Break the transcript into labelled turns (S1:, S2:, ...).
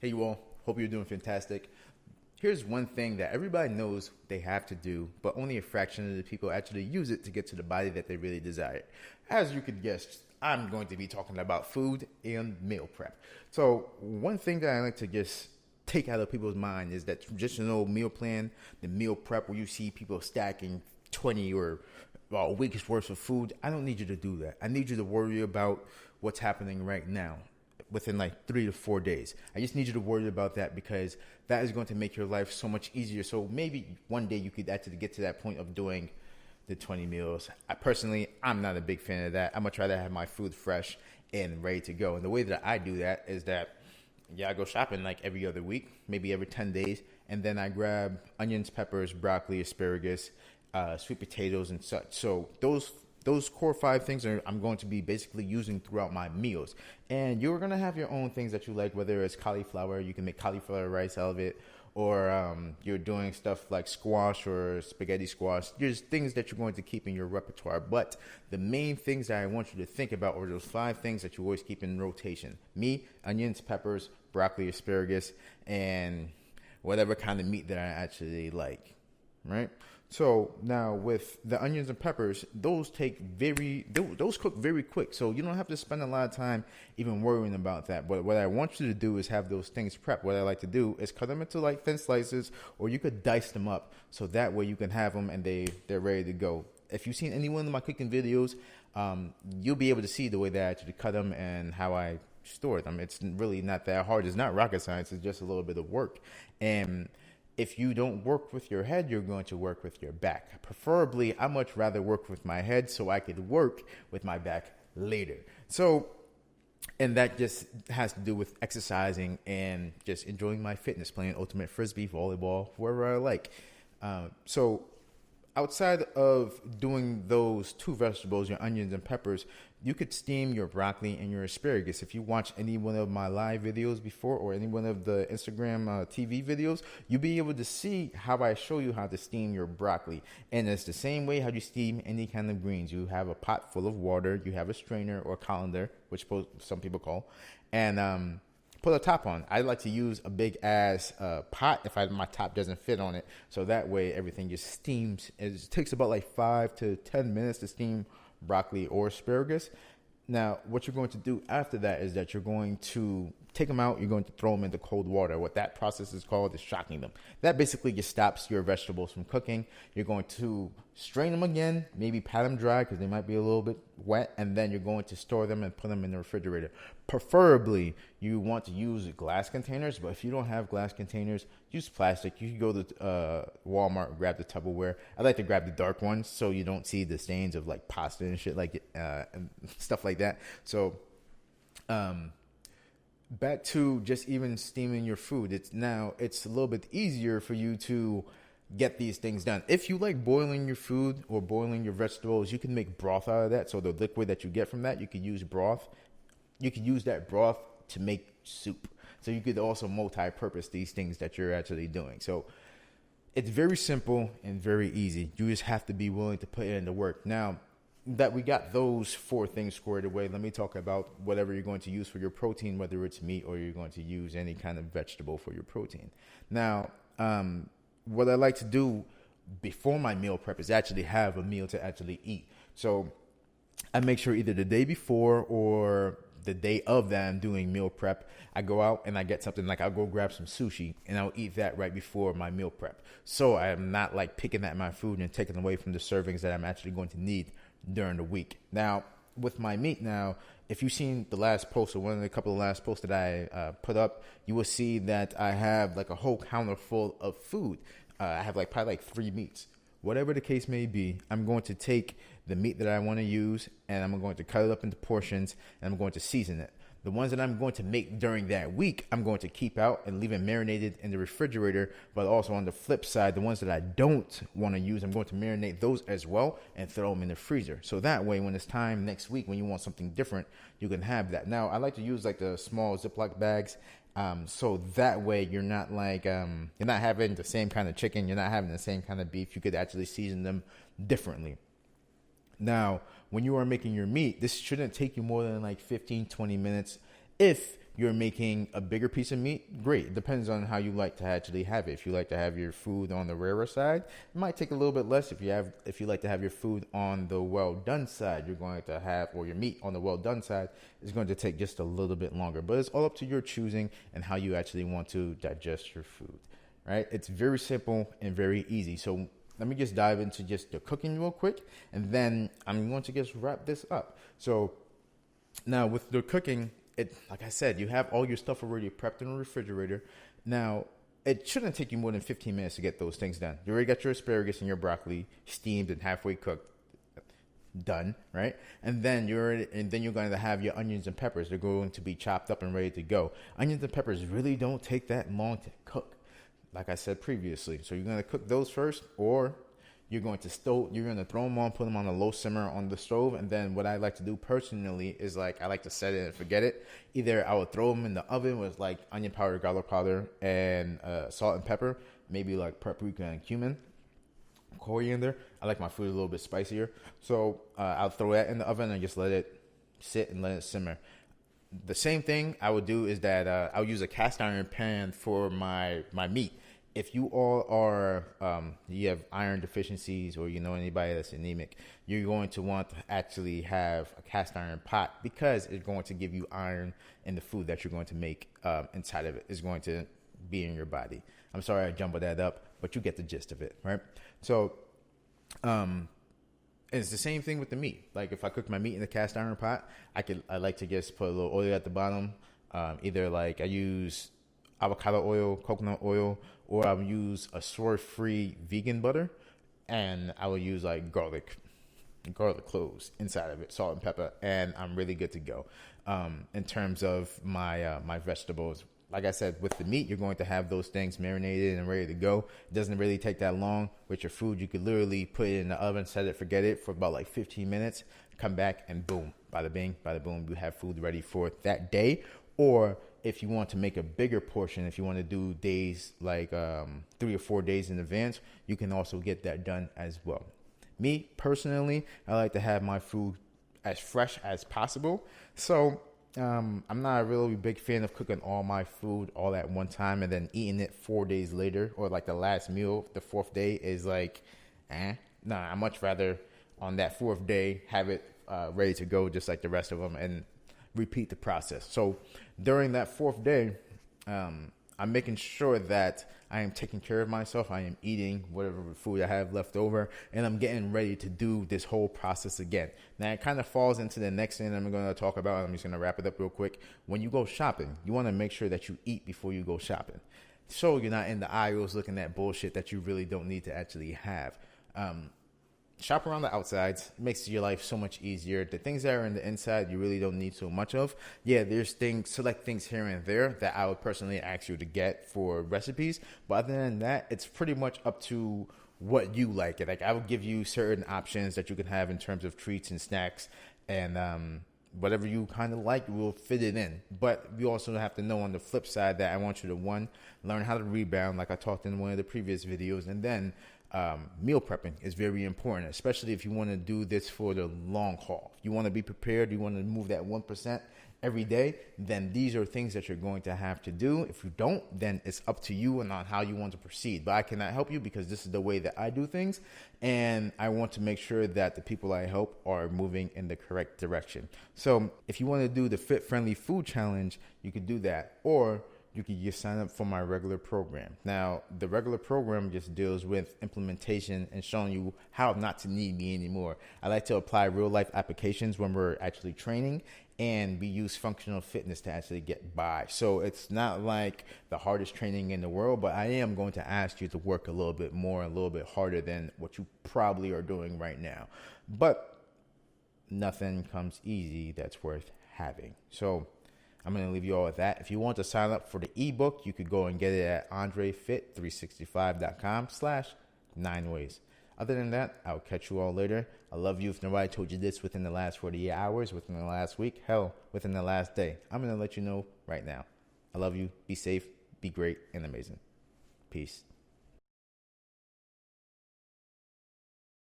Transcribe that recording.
S1: Hey, you all. Hope you're doing fantastic. Here's one thing that everybody knows they have to do, but only a fraction of the people actually use it to get to the body that they really desire. As you could guess, I'm going to be talking about food and meal prep. So, one thing that I like to just take out of people's mind is that traditional meal plan, the meal prep, where you see people stacking 20 or a week's worth of food. I don't need you to do that. I need you to worry about what's happening right now within like 3 to 4 days. I just need you to worry about that because that is going to make your life so much easier. So maybe one day you could actually get to that point of doing the 20 meals. I'm not a big fan of that. I'm much rather have my food fresh and ready to go. And the way that I do that is that, yeah, I go shopping like every other week, maybe every 10 days. And then I grab onions, peppers, broccoli, asparagus, sweet potatoes, and such. So those core five things I'm going to be basically using throughout my meals. And you're going to have your own things that you like, whether it's cauliflower, you can make cauliflower rice out of it, or you're doing stuff like squash or spaghetti squash. There's things that you're going to keep in your repertoire. But the main things that I want you to think about are those five things that you always keep in rotation. Me, onions, peppers, broccoli, asparagus, and whatever kind of meat that I actually like, right? So now with the onions and peppers, those cook very quick. So you don't have to spend a lot of time even worrying about that. But what I want you to do is have those things prepped. What I like to do is cut them into like thin slices, or you could dice them up. So that way you can have them and they're ready to go. If you've seen any one of my cooking videos, you'll be able to see the way that I actually cut them and how I store them. It's really not that hard. It's not rocket science. It's just a little bit of work. And if you don't work with your head, you're going to work with your back. Preferably, I much rather work with my head so I could work with my back later. So, and that just has to do with exercising and just enjoying my fitness, playing ultimate frisbee, volleyball, wherever I like. So outside of doing those two vegetables, your onions and peppers, you could steam your broccoli and your asparagus. If you watch any one of my live videos before or any one of the Instagram TV videos, you'll be able to see how I show you how to steam your broccoli. And it's the same way how you steam any kind of greens. You have a pot full of water, you have a strainer or colander, which some people call, and put a top on. I like to use a big ass pot if my top doesn't fit on it. So that way everything just steams. It takes about like 5 to 10 minutes to steam broccoli or asparagus. Now, what you're going to do after that is that you're going to take them out. You're going to throw them into cold water. What that process is called is shocking them. That basically just stops your vegetables from cooking. You're going to strain them again, maybe pat them dry because they might be a little bit wet, and then you're going to store them and put them in the refrigerator. Preferably, you want to use glass containers, but if you don't have glass containers, use plastic. You can go to Walmart, grab the Tupperware. I like to grab the dark ones so you don't see the stains of like pasta and shit like and stuff like that. So, back to just even steaming your food. It's a little bit easier for you to get these things done. If you like boiling your food or boiling your vegetables, you can make broth out of that. So the liquid that you get from that, you could use broth. You could use that broth to make soup. So you could also multi-purpose these things that you're actually doing. So it's very simple and very easy. You just have to be willing to put it into work. Now that we got those four things squared away, let me talk about whatever you're going to use for your protein, whether it's meat or you're going to use any kind of vegetable for your protein. Now, what I like to do before my meal prep is actually have a meal to actually eat. So I make sure either the day before or the day of that I'm doing meal prep, I go out and I get something like I'll go grab some sushi and I'll eat that right before my meal prep. So I'm not like picking at my food and taking away from the servings that I'm actually going to need during the week. Now, with my meat now, if you've seen the last post or one of the couple of last posts that I put up, you will see that I have like a whole counter full of food. I have like probably like 3 meats. Whatever the case may be, I'm going to take the meat that I want to use and I'm going to cut it up into portions and I'm going to season it. The ones that I'm going to make during that week, I'm going to keep out and leave it marinated in the refrigerator. But also on the flip side, the ones that I don't want to use, I'm going to marinate those as well and throw them in the freezer. So that way, when it's time next week, when you want something different, you can have that. Now, I like to use like the small Ziploc bags. So that way you're not like, you're not having the same kind of chicken. You're not having the same kind of beef. You could actually season them differently. Now, when you are making your meat, this shouldn't take you more than like 15, 20 minutes if you're making a bigger piece of meat, great. It depends on how you like to actually have it. If you like to have your food on the rarer side, it might take a little bit less. If you like to have your food on the well done side, you're going to have, or your meat on the well done side is going to take just a little bit longer. But it's all up to your choosing and how you actually want to digest your food. Right? It's very simple and very easy. So let me just dive into just the cooking real quick, and then I'm going to just wrap this up. So now with the cooking, like I said, you have all your stuff already prepped in the refrigerator. Now, it shouldn't take you more than 15 minutes to get those things done. You already got your asparagus and your broccoli steamed and halfway cooked, done, right? And then you're going to have your onions and peppers. They're going to be chopped up and ready to go. Onions and peppers really don't take that long to cook, like I said previously. So you're going to cook those first, or you're going to throw them on, put them on a low simmer on the stove. And then what I like to do personally is I like to set it and forget it. Either I would throw them in the oven with onion powder, garlic powder, and salt and pepper, maybe paprika and cumin, coriander. I like my food a little bit spicier. So I'll throw that in the oven and just let it sit and let it simmer. The same thing I would do is that I'll use a cast iron pan for my meat. If you all are, you have iron deficiencies, or anybody that's anemic, you're going to want to actually have a cast iron pot, because it's going to give you iron in the food that you're going to make inside of it. It's going to be in your body. I'm sorry I jumbled that up, but you get the gist of it, right? So, it's the same thing with the meat. Like if I cook my meat in a cast iron pot, I like to just put a little oil at the bottom. Either I use avocado oil, coconut oil, or I will use a soy-free vegan butter, and I will use garlic cloves inside of it, salt and pepper, and I'm really good to go. In terms of my my vegetables, like I said, with the meat, you're going to have those things marinated and ready to go. It doesn't really take that long. With your food, you could literally put it in the oven, set it, forget it for about 15 minutes, come back, and boom, bada bing, bada boom, you have food ready for that day. Or if you want to make a bigger portion, if you want to do days 3 or 4 days in advance, you can also get that done as well. Me, personally, I like to have my food as fresh as possible. So I'm not a really big fan of cooking all my food all at one time and then eating it 4 days later, or the last meal, the fourth day is Nah, I much rather on that fourth day have it ready to go just like the rest of them, and repeat the process. So during that fourth day, I'm making sure that I am taking care of myself. I am eating whatever food I have left over, and I'm getting ready to do this whole process again. Now, it kind of falls into the next thing I'm going to talk about. I'm just going to wrap it up real quick. When you go shopping, you want to make sure that you eat before you go shopping, so you're not in the aisles looking at bullshit that you really don't need to actually have. Shop around the outsides. It makes your life so much easier. The things that are in the inside, you really don't need so much of. Yeah, there's select things here and there that I would personally ask you to get for recipes. But other than that, it's pretty much up to what you like. I would give you certain options that you can have in terms of treats and snacks, and whatever you kind of like, we'll fit it in. But you also have to know on the flip side that I want you to, one, learn how to rebound, like I talked in one of the previous videos, and then meal prepping is very important, especially if you want to do this for the long haul. If you want to be prepared, you want to move that 1% every day, then these are things that you're going to have to do. If you don't, then it's up to you and on how you want to proceed. But I cannot help you because this is the way that I do things, and I want to make sure that the people I help are moving in the correct direction. So if you want to do the Fit Friendly Food Challenge, you could do that, or you can just sign up for my regular program. Now, the regular program just deals with implementation and showing you how not to need me anymore. I like to apply real life applications when we're actually training, and we use functional fitness to actually get by. So it's not like the hardest training in the world, but I am going to ask you to work a little bit more, a little bit harder than what you probably are doing right now. But nothing comes easy that's worth having. So I'm going to leave you all with that. If you want to sign up for the ebook, you could go and get it at andrefit365.com/9ways. Other than that, I'll catch you all later. I love you. If nobody told you this within the last 48 hours, within the last week, hell, within the last day, I'm going to let you know right now. I love you. Be safe, be great, and amazing. Peace.